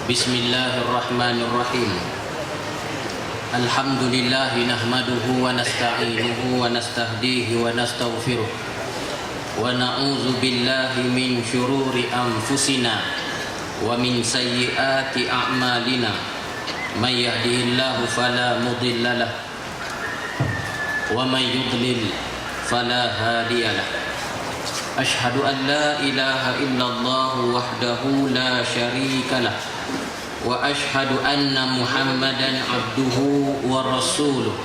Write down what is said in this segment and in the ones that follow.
Bismillahirrahmanirrahim. Alhamdulillah nahmaduhu wa nasta'inuhu wa nastahdihi wa nastaghfiruh. Wa na'udzu billahi min syururi anfusina wa min sayyiati a'malina. May yahdihillahu fala mudilla lahu wa may yudlil fala hadiyalah. Ashhadu an la ilaha illallah wahdahu la syarika lah wa ashhadu anna Muhammadan abduhu wa rasuluh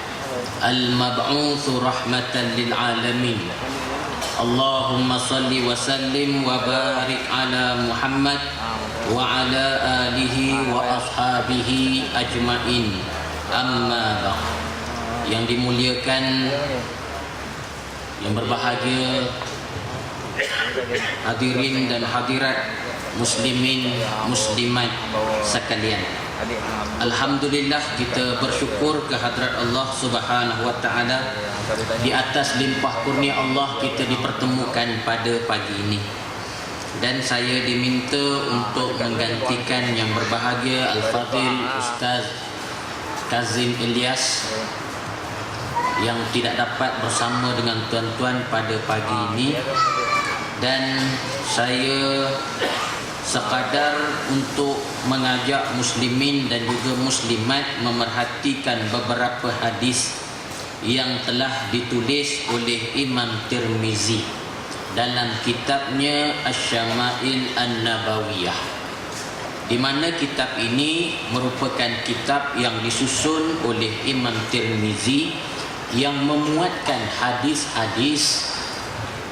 al-mab'utsu rahmatan lil alamin. Allahumma salli wa sallim wa barik ala Muhammad wa ala alihi wa ashabihi ajmain. Amma ba'd. Yang dimuliakan, yang berbahagia, hadirin dan hadirat, muslimin muslimat sekalian, alhamdulillah kita bersyukur kehadrat Allah Subhanahu wa taala. Di atas limpah kurnia Allah kita dipertemukan pada pagi ini, dan saya diminta untuk menggantikan yang berbahagia Al-Fadhil Ustaz Kazim Ilyas yang tidak dapat bersama dengan tuan-tuan pada pagi ini. Dan saya sekadar untuk mengajak muslimin dan juga muslimat memerhatikan beberapa hadis yang telah ditulis oleh Imam Tirmizi dalam kitabnya Asy-Syama'il An-Nabawiyah, di mana kitab ini merupakan kitab yang disusun oleh Imam Tirmizi yang memuatkan hadis-hadis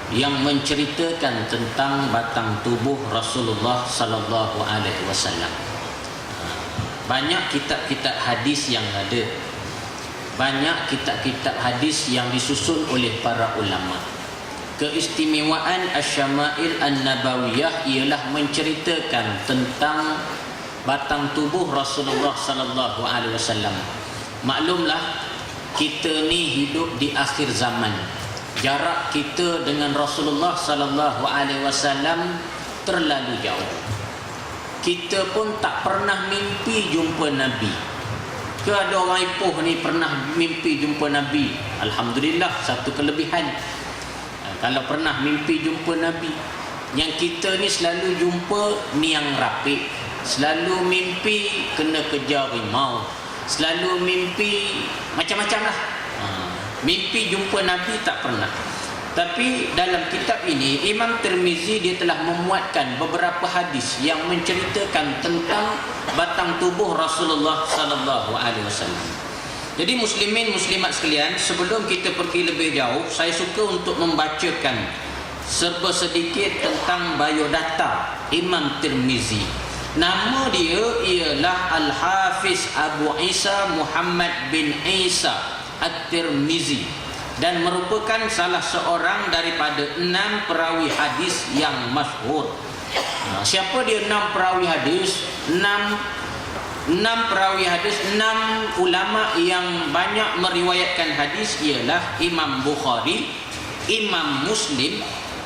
yang menceritakan tentang batang tubuh Rasulullah sallallahu alaihi wasallam. Banyak kitab-kitab hadis yang ada. Banyak kitab-kitab hadis yang disusun oleh para ulama. Keistimewaan Asy-Syama'il An-Nabawiyah ialah menceritakan tentang batang tubuh Rasulullah sallallahu alaihi wasallam. Maklumlah, kita ni hidup di akhir zaman. Jarak kita dengan Rasulullah sallallahu alaihi wasallam terlalu jauh. Kita pun tak pernah mimpi jumpa Nabi. Ke ada orang ipoh ni pernah mimpi jumpa Nabi? Alhamdulillah, satu kelebihan. Kalau pernah mimpi jumpa Nabi. Yang kita ni selalu jumpa niang rapik, selalu mimpi kena kejar rimau, selalu mimpi macam-macam lah. Mimpi jumpa Nabi tak pernah. Tapi dalam kitab ini Imam Tirmizi dia telah memuatkan beberapa hadis yang menceritakan tentang batang tubuh Rasulullah sallallahu alaihi wasallam. Jadi muslimin muslimat sekalian, sebelum kita pergi lebih jauh, saya suka untuk membacakan serba sedikit tentang biodata Imam Tirmizi. Nama dia ialah Al-Hafiz Abu Isa Muhammad bin Isa At-Tirmizi, dan merupakan salah seorang daripada 6 perawi hadis yang masyhur. Siapa dia 6 perawi hadis? 6 perawi hadis, 6 ulama yang banyak meriwayatkan hadis ialah Imam Bukhari, Imam Muslim,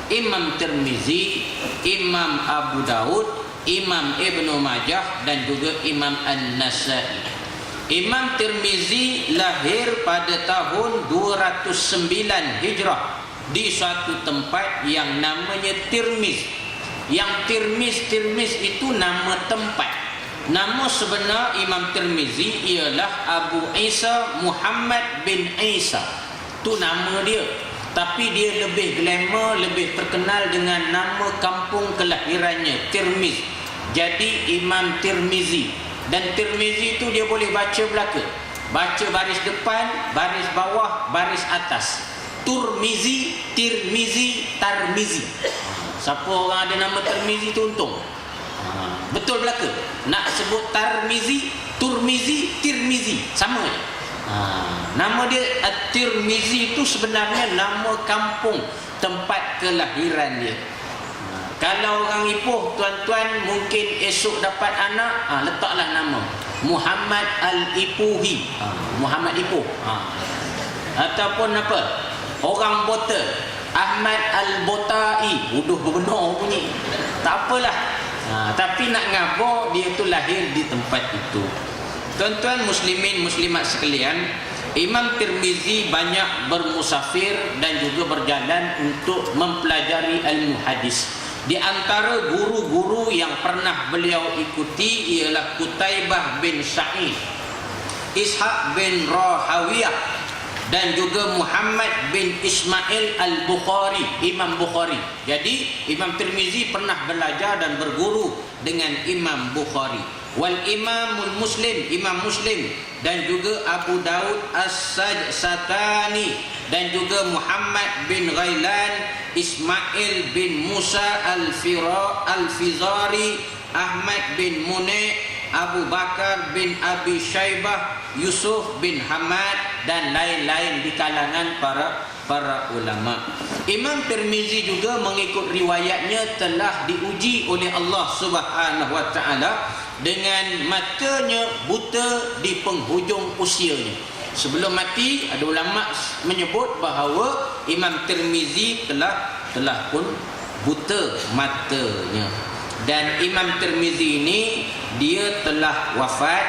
Imam Tirmizi, Imam Abu Daud, Imam Ibnu Majah dan juga Imam An-Nasa'i. Imam Tirmizi lahir pada tahun 209 Hijrah di suatu tempat yang namanya Tirmiz. Yang Tirmiz itu nama tempat. Nama sebenar Imam Tirmizi ialah Abu Isa Muhammad bin Isa. Itu nama dia. Tapi dia lebih glamour, lebih terkenal dengan nama kampung kelahirannya, Tirmiz. Jadi Imam Tirmizi. Dan Tirmizi itu dia boleh baca belaka. Baca baris depan, baris bawah, baris atas. Turmizi, Tirmizi, Tarmizi. Siapa orang ada nama Tirmizi tu untung. Betul belaka. Nak sebut Tarmizi, Turmizi, Tirmizi, sama je. Nama dia At-Tirmizi itu sebenarnya nama kampung, tempat kelahiran dia. Kalau orang ipoh, tuan-tuan mungkin esok dapat anak, letaklah nama Muhammad Al-Ipuhi, Muhammad Ipoh. Ataupun apa, orang Bota, Ahmad Al-Botai. Uduh benar bunyi. Tak apalah, Tapi nak ngabur dia tu lahir di tempat itu. Tuan-tuan muslimin muslimat sekalian, Imam Tirmizi banyak bermusafir dan juga berjalan untuk mempelajari ilmu hadis. Di antara guru-guru yang pernah beliau ikuti ialah Qutaibah bin Sa'id, Ishaq bin Rahawiyah, dan juga Muhammad bin Ismail al-Bukhari, Imam Bukhari. Jadi Imam Tirmizi pernah belajar dan berguru dengan Imam Bukhari. Wal Imamul Muslim, Imam Muslim, dan juga Abu Daud As-Sajsatani, dan juga Muhammad bin Ghailan, Ismail bin Musa Al-Fizari, Ahmad bin Muni', Abu Bakar bin Abi Syaibah, Yusuf bin Hamad, dan lain-lain di kalangan para ulama. Imam Tirmizi juga mengikut riwayatnya telah diuji oleh Allah Subhanahu wa taala dengan matanya buta di penghujung usianya. Sebelum mati ada ulama menyebut bahawa Imam Tirmizi telah pun buta matanya. Dan Imam Tirmizi ini dia telah wafat,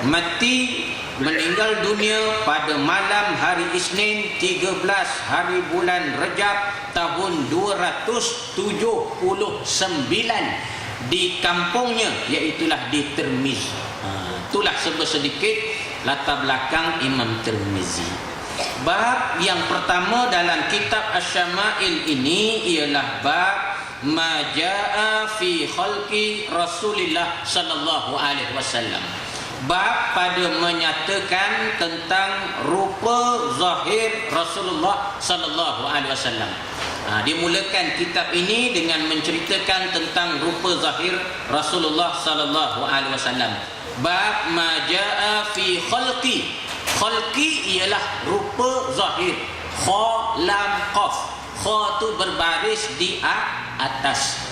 mati, meninggal dunia pada malam hari Isnin 13 hari bulan Rejab tahun 279 di kampungnya, iaitulah di Tirmiz. Itulah sedikit latar belakang Imam Tirmizi. Bab yang pertama dalam kitab Asy-Syama'il ini ialah bab ma jaa fi khalqi Rasulillah sallallahu alaihi wasallam. Bab pada menyatakan tentang rupa zahir Rasulullah sallallahu alaihi wasallam. Dimulakan kitab ini dengan menceritakan tentang rupa zahir Rasulullah sallallahu alaihi wasallam. Bab ma jaa fi khalqi. Khalqi ialah rupa zahir. Kha lam qaf. Kha tu berbaris di atas.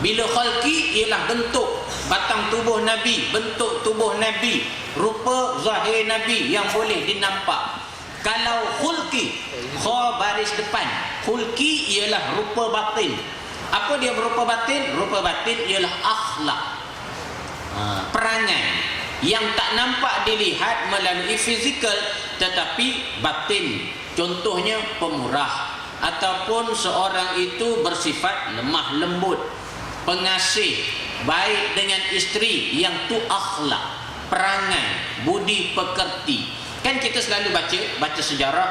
Bila khalqi ialah bentuk batang tubuh Nabi, bentuk tubuh Nabi, rupa zahir Nabi yang boleh dinampak. Kalau khulqi, kha baris depan, khulqi ialah rupa batin. Apa dia berupa batin? Rupa batin ialah akhlak, perangai yang tak nampak dilihat melalui fizikal tetapi batin. Contohnya pemurah, ataupun seorang itu bersifat lemah lembut, pengasih, baik dengan isteri, yang tu akhlak, perangai, budi pekerti. Kan kita selalu baca sejarah,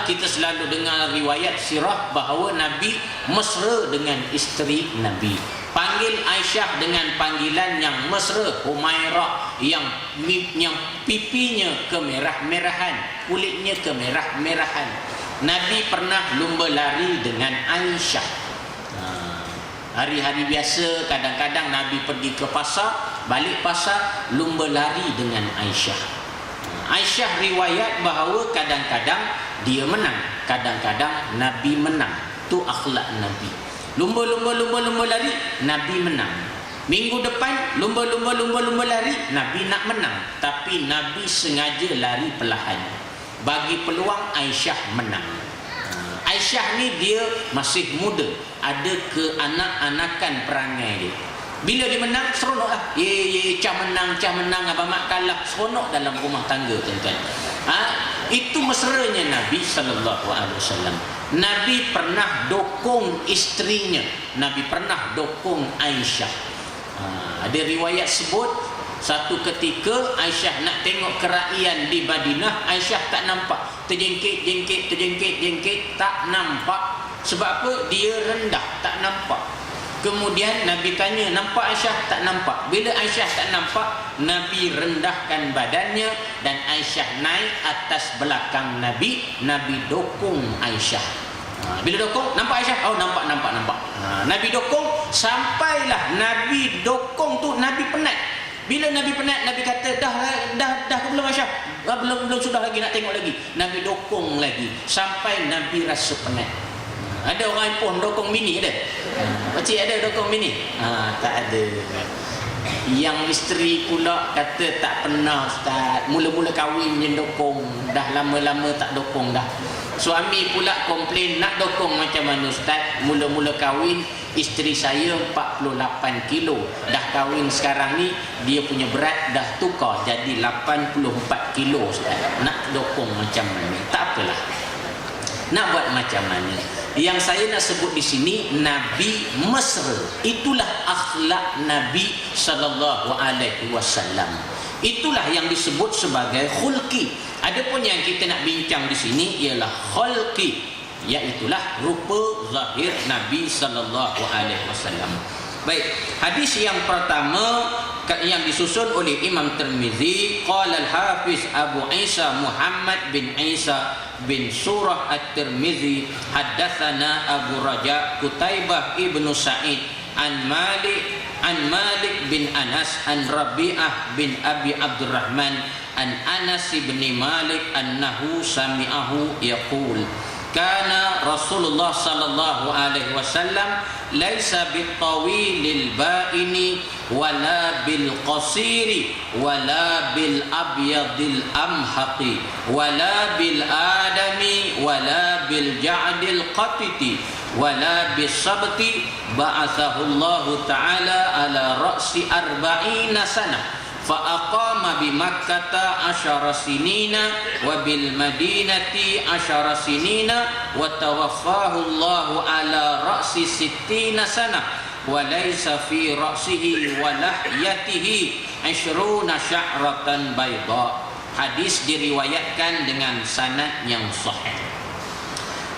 kita selalu dengar riwayat sirah bahawa Nabi mesra dengan isteri Nabi. Panggil Aisyah dengan panggilan yang mesra, Humairah, yang pipinya kemerah-merahan, kulitnya kemerah-merahan. Nabi pernah lumba lari dengan Aisyah. Hari-hari biasa kadang-kadang Nabi pergi ke pasar, balik pasar lumba lari dengan Aisyah. Aisyah riwayat bahawa kadang-kadang dia menang, kadang-kadang Nabi menang. Tu akhlak Nabi. Lumba lari, Nabi menang. Minggu depan lumba lari, Nabi nak menang, tapi Nabi sengaja lari perlahan bagi peluang Aisyah menang. Aisyah ni dia masih muda, ada keanak-anakan perangai dia. Bila dia menang, seronok lah. Cah menang, abang mak kalah. Seronok dalam rumah tangga, tuan-tuan. Itu mesranya Nabi sallallahu alaihi wasallam. Nabi pernah dokong isterinya. Nabi pernah dokong Aisyah. Ada riwayat sebut, satu ketika Aisyah nak tengok keraian di Madinah, Aisyah tak nampak. Terjengkit, tak nampak. Sebab apa? Dia rendah, tak nampak. Kemudian Nabi tanya, nampak Aisyah? Tak nampak. Bila Aisyah tak nampak, Nabi rendahkan badannya dan Aisyah naik atas belakang Nabi. Nabi dokong Aisyah. Bila dokong, nampak Aisyah? Oh, nampak. Nabi dokong, sampailah Nabi dokong tu Nabi penat. Bila Nabi penat, Nabi kata, dah ke belum Aisyah? Belum, sudah lagi, nak tengok lagi. Nabi dokong lagi sampai Nabi rasa penat. Ada orang pun dokong mini ada? Pakcik ada dokong mini? Tak ada. Yang isteri pula kata tak pernah Ustaz. Mula-mula kahwin je dokong, dah lama-lama tak dokong dah. Suami pula komplain nak dokong macam mana Ustaz? Mula-mula kahwin Isteri saya 48 kilo. Dah kahwin sekarang ni, dia punya berat dah tukar jadi 84 kilo. Nak dokong macam mana? Tak apalah. Nak buat macam mana? Yang saya nak sebut di sini, Nabi mesra. Itulah akhlak Nabi sallallahu alaihi wasallam. Itulah yang disebut sebagai khulqi. Adapun yang kita nak bincang di sini ialah khalqi, iaitulah rupa zahir Nabi sallallahu alaihi wasallam. Baik, hadis yang pertama yang disusun oleh Imam Tirmizi, qala al-Hafiz Abu Isa Muhammad bin Isa bin Surah At-Tirmizi, haddatsana Abu Raja Qutaibah ibnu Sa'id an Malik bin Anas an Rabi'ah bin Abi Abdurrahman an Anas bin Malik annahu sami'ahu yaqul kana Rasulullah sallallahu alaihi wasallam laisa bitawilil ba'ini wala bil qasiri wala bil abyadil amhaqi wala bil adami wala bil ja'dil qatiti wala bis sabti ba'athahu Allah ta'ala ala ra'si arba'ina sanah فأقام بمكة 10 سنين وبالمدينة 10 سنين وتوفاه الله على رأس 60 سنة وليس في رأسه ولحيته 20 شعرة بيضاء. Hadis diriwayatkan dengan sanad yang sahih.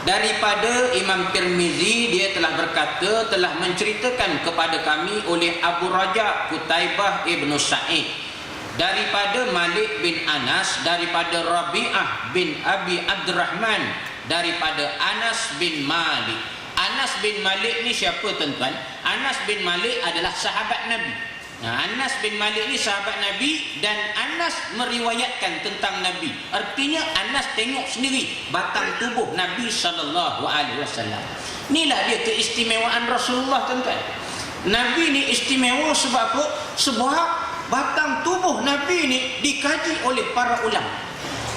Daripada Imam Tirmizi, dia telah berkata, telah menceritakan kepada kami oleh Abu Raja Qutaibah ibnu Sa'id, daripada Malik bin Anas, daripada Rabi'ah bin Abi Abdurrahman, daripada Anas bin Malik. Anas bin Malik ni siapa tuan-tuan? Anas bin Malik adalah sahabat Nabi. Anas bin Malik ni sahabat Nabi, dan Anas meriwayatkan tentang Nabi. Artinya Anas tengok sendiri batang tubuh Nabi sallallahu alaihi wasallam. Inilah dia keistimewaan Rasulullah, tuan-tuan. Nabi ni istimewa sebab apa? Sebab batang tubuh Nabi ni dikaji oleh para ulama,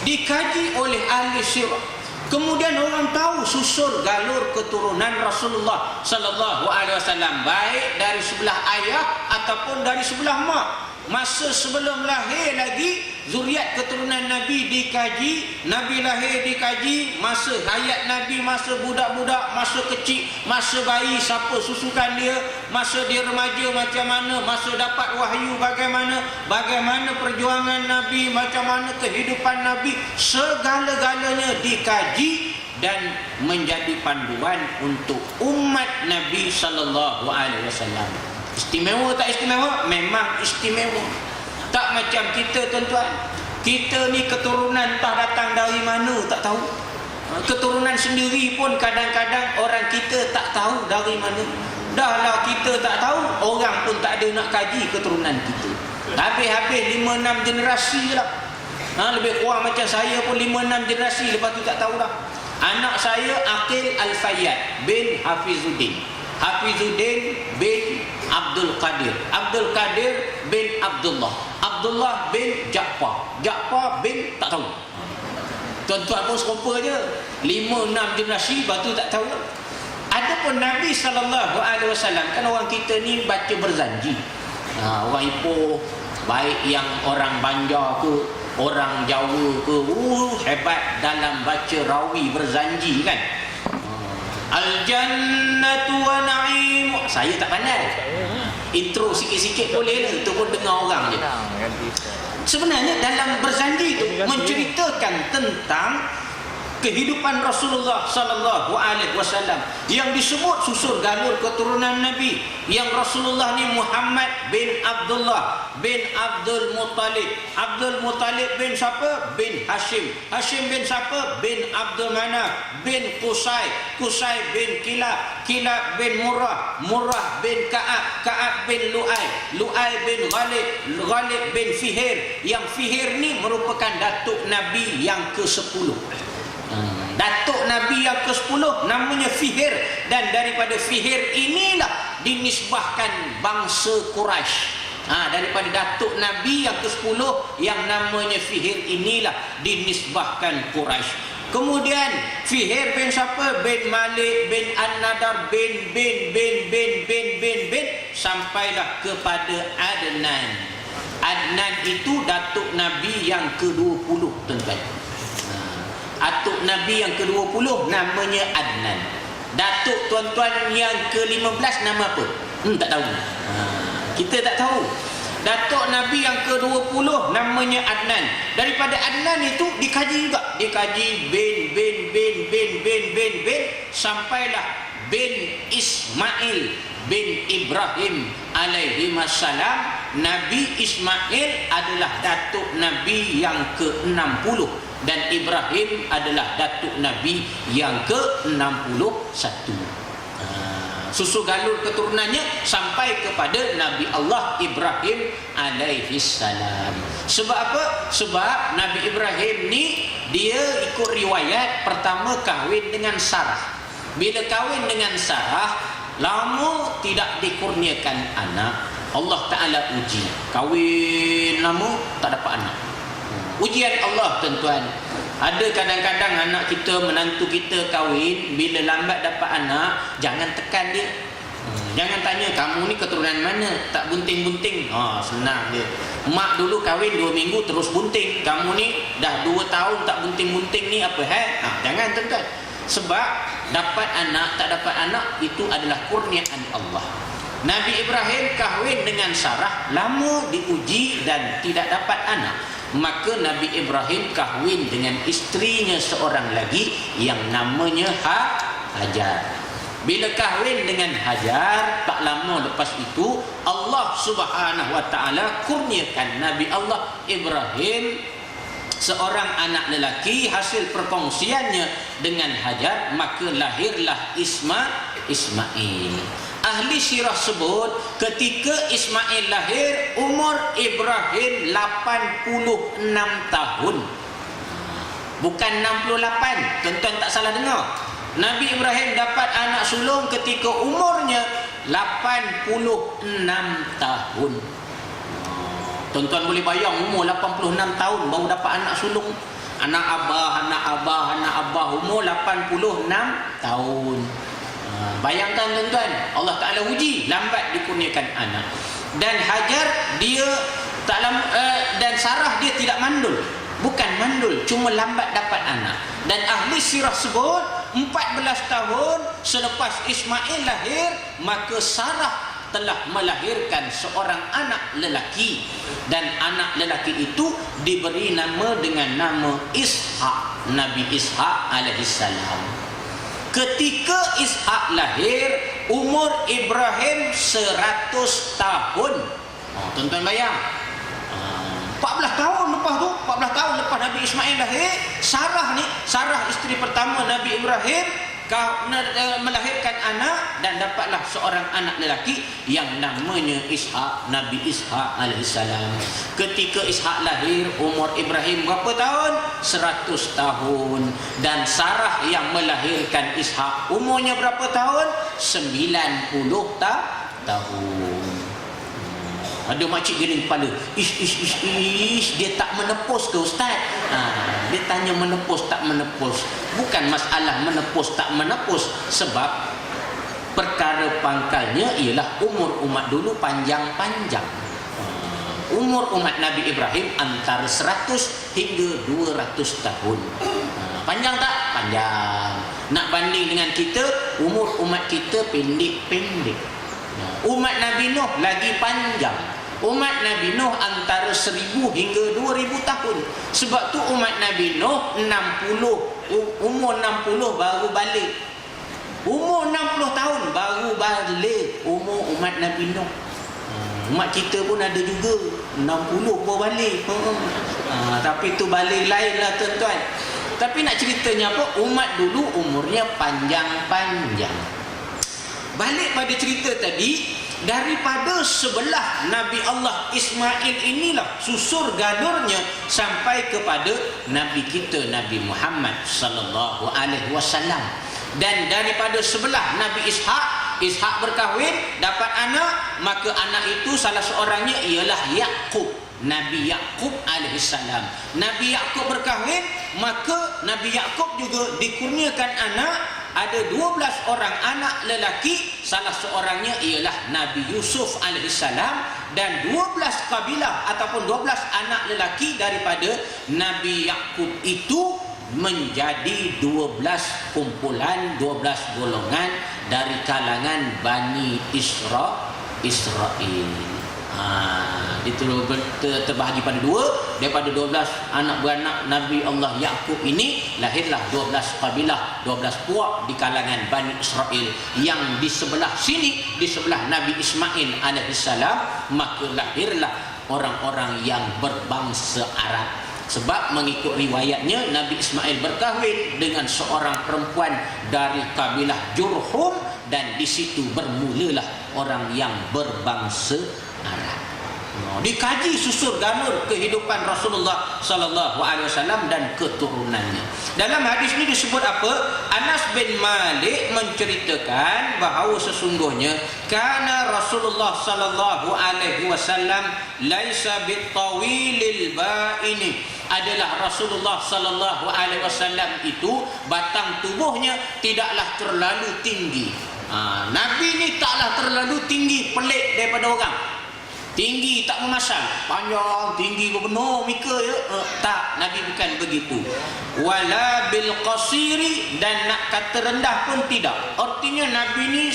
dikaji oleh ahli sirah. Kemudian orang tahu susur galur keturunan Rasulullah sallallahu alaihi wasallam, baik dari sebelah ayah ataupun dari sebelah mak. Masa sebelum lahir lagi, zuriat keturunan Nabi dikaji, Nabi lahir dikaji, masa hayat Nabi, masa budak-budak, masa kecil, masa bayi siapa susukan dia, masa dia remaja macam mana, masa dapat wahyu bagaimana, bagaimana perjuangan Nabi, macam mana kehidupan Nabi, segala-galanya dikaji dan menjadi panduan untuk umat Nabi sallallahu alaihi wasallam. Istimewa tak istimewa? Memang istimewa. Tak macam kita, tuan-tuan. Kita ni keturunan entah datang dari mana tak tahu. Keturunan sendiri pun kadang-kadang orang kita tak tahu dari mana. Dahlah kita tak tahu, orang pun tak ada nak kaji keturunan kita. Habis-habis 5-6 generasi je lah. Lebih kurang macam saya pun 5-6 generasi, lepas tu tak tahu dah. Anak saya Aqil Al-Fayyad bin Hafizuddin, Hafizuddin bin Abdul Qadir, Abdul Qadir bin Abdullah, Abdullah bin Ja'far, Ja'far bin tak tahu. Tuan-tuan pun serupa je, 5-6 generasi, lepas tu tak tahu. Adapun Nabi sallallahu alaihi wasallam, kan orang kita ni baca berzanji. Orang Ipoh, baik yang orang Banjar ke, orang Jawa ke, hebat dalam baca rawi berzanji kan. Al-jannatu wa na'im. Saya tak pandai. Intro sikit-sikit boleh lah, itu pun dengar orang je. Sebenarnya dalam berzanji itu menceritakan tentang kehidupan Rasulullah sallallahu alaihi wasallam yang disebut susur galur keturunan Nabi, yang Rasulullah ni Muhammad bin Abdullah bin Abdul Muttalib, Abdul Muttalib bin siapa? Bin Hashim, Hashim bin siapa? Bin Abdul Manaf bin Qusay, Qusay bin Kilab, Kilab bin Murrah, Murrah bin Ka'ab, Ka'ab bin Lu'ay, Lu'ay bin Ghalib, Ghalib bin Fihir, yang Fihir ni merupakan datuk Nabi yang ke-10. Datuk Nabi yang ke-10 namanya Fihir, dan daripada Fihir inilah dinisbahkan bangsa Quraisy. Daripada datuk Nabi yang ke-10 yang namanya Fihir inilah dinisbahkan Quraisy. Kemudian Fihir bin siapa? Bin Malik bin An-Nadar bin sampailah kepada Adnan. Adnan itu datuk Nabi yang ke-20, tuan-tuan. Datuk Nabi yang ke-20 namanya Adnan. Datuk tuan-tuan yang ke-15 nama apa? Tak tahu. Kita tak tahu. Datuk Nabi yang ke-20 namanya Adnan. Daripada Adnan itu dikaji juga. Dikaji bin sampailah bin Ismail bin Ibrahim alaihi wassalam. Nabi Ismail adalah datuk Nabi yang ke-60 dan Ibrahim adalah datuk Nabi yang ke-61. Susu galur keturunannya sampai kepada Nabi Allah Ibrahim alaihi salam. Sebab apa? Sebab Nabi Ibrahim ni dia ikut riwayat pertama kahwin dengan Sarah. Bila kahwin dengan Sarah, lama tidak dikurniakan anak. Allah Ta'ala uji. Kahwin lama tak dapat anak. Ujian Allah, tuan-tuan. Ada kadang-kadang anak kita, menantu kita kahwin, bila lambat dapat anak, jangan tekan dia. Jangan tanya, kamu ni keturunan mana? Tak bunting-bunting. Senang dia. Mak dulu kahwin 2 minggu terus bunting. Kamu ni dah 2 tahun tak bunting-bunting ni apa jangan, tuan-tuan. Sebab dapat anak, tak dapat anak, itu adalah kurniaan Allah. Nabi Ibrahim kahwin dengan Sarah, lama diuji dan tidak dapat anak. Maka Nabi Ibrahim kahwin dengan isterinya seorang lagi yang namanya Hajar. Bila kahwin dengan Hajar, tak lama lepas itu Allah Subhanahu wa taala kurniakan Nabi Allah Ibrahim seorang anak lelaki hasil perkongsiannya dengan Hajar, maka lahirlah Ismail. Ahli sirah sebut ketika Ismail lahir umur Ibrahim 86 tahun. Bukan 68. Tuan-tuan tak salah dengar. Nabi Ibrahim dapat anak sulung ketika umurnya 86 tahun. Tuan-tuan boleh bayang umur 86 tahun baru dapat anak sulung. Anak abah umur 86 tahun. Bayangkan, tuan-tuan, Allah Ta'ala uji, lambat dikurniakan anak. Dan Hajar dia dan Sarah dia tidak mandul. Bukan mandul, cuma lambat dapat anak. Dan ahli sirah sebut 14 tahun selepas Ismail lahir, maka Sarah telah melahirkan seorang anak lelaki. Dan anak lelaki itu diberi nama dengan nama Ishak. Nabi Ishak alaihissalam. Ketika Ishak lahir, umur Ibrahim 100 tahun. Tuan-tuan bayang. 14 tahun lepas tu, 14 tahun lepas Nabi Ismail lahir, Sarah isteri pertama Nabi Ibrahim melahirkan anak dan dapatlah seorang anak lelaki yang namanya Ishak, Nabi Ishak alaihissalam. Ketika Ishak lahir, umur Ibrahim berapa tahun? 100 tahun. Dan Sarah yang melahirkan Ishak, umurnya berapa tahun? 90 tahun. Ada makcik gini kepala, dia tak menepus ke ustaz? Dia tanya menepus tak menepus. Bukan masalah menepus tak menepus, sebab perkara pangkalnya ialah umur umat dulu panjang-panjang. Umur umat Nabi Ibrahim antara 100 hingga 200 tahun. Panjang tak? Panjang. Nak banding dengan kita, umur umat kita pendek-pendek. Umat Nabi Nuh lagi panjang. Umat Nabi Nuh antara 1000 hingga 2000 tahun. Sebab tu umat Nabi Nuh 60, umur 60 baru balik. Umur 60 tahun baru balik umur umat Nabi Nuh. Umat kita pun ada juga 60 baru balik. Tapi tu balik lain lah, tuan-tuan. Tapi nak ceritanya apa? Umat dulu umurnya panjang-panjang. Balik pada cerita tadi, daripada sebelah Nabi Allah Ismail inilah susur galurnya sampai kepada Nabi kita Nabi Muhammad sallallahu alaihi wasallam. Dan daripada sebelah Nabi Ishak berkahwin, dapat anak, maka anak itu salah seorangnya ialah Yaqub. Nabi Yakub alaihissalam. Nabi Yakub berkahwin, maka Nabi Yakub juga dikurniakan anak. Ada 12 orang anak lelaki, salah seorangnya ialah Nabi Yusuf alaihissalam, dan 12 kabilah ataupun 12 anak lelaki daripada Nabi Yakub itu menjadi 12 kumpulan, 12 golongan dari kalangan Bani Israel. Itu terbahagi pada dua. Daripada 12 anak beranak Nabi Allah Yakub ini lahirlah 12 kabilah, 12 puak di kalangan Bani Israel, yang di sebelah sini, di sebelah Nabi Ismail alaihissalam, maka lahirlah orang-orang yang berbangsa Arab. Sebab mengikut riwayatnya Nabi Ismail berkahwin dengan seorang perempuan dari kabilah Jurhum, dan di situ bermulalah orang yang berbangsa Arab. Dikaji susur ganur kehidupan Rasulullah sallallahu alaihi wasallam dan keturunannya. Dalam hadis ini disebut apa? Anas bin Malik menceritakan bahawa sesungguhnya kana Rasulullah sallallahu alaihi wasallam laisa bitawilil ba'ini. Adalah Rasulullah sallallahu alaihi wasallam itu batang tubuhnya tidaklah terlalu tinggi. Nabi ni taklah terlalu tinggi pelik daripada orang. Tinggi tak memasang, panjang tinggi benar mika ya. Tak, Nabi bukan begitu. Wala bil qasiri, dan nak kata rendah pun tidak. Artinya Nabi ni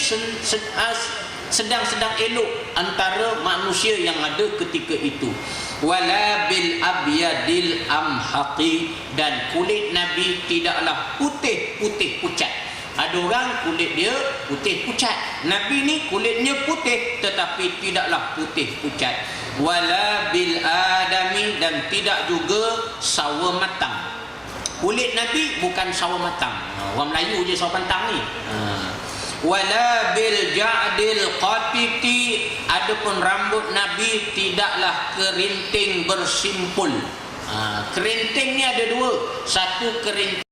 sedang-sedang elok antara manusia yang ada ketika itu. Wala bil abyadil amhaqi, dan kulit Nabi tidaklah putih-putih pucat. Ada orang kulit dia putih pucat. Nabi ni kulitnya putih tetapi tidaklah putih pucat. Wala bil adami, dan tidak juga sawo matang. Kulit Nabi bukan sawo matang. Orang Melayu je sawo matang ni. Wala bil ja'dil qatiti, adapun rambut Nabi tidaklah kerinting bersimpul. Kerinting ni ada dua. Satu kerinting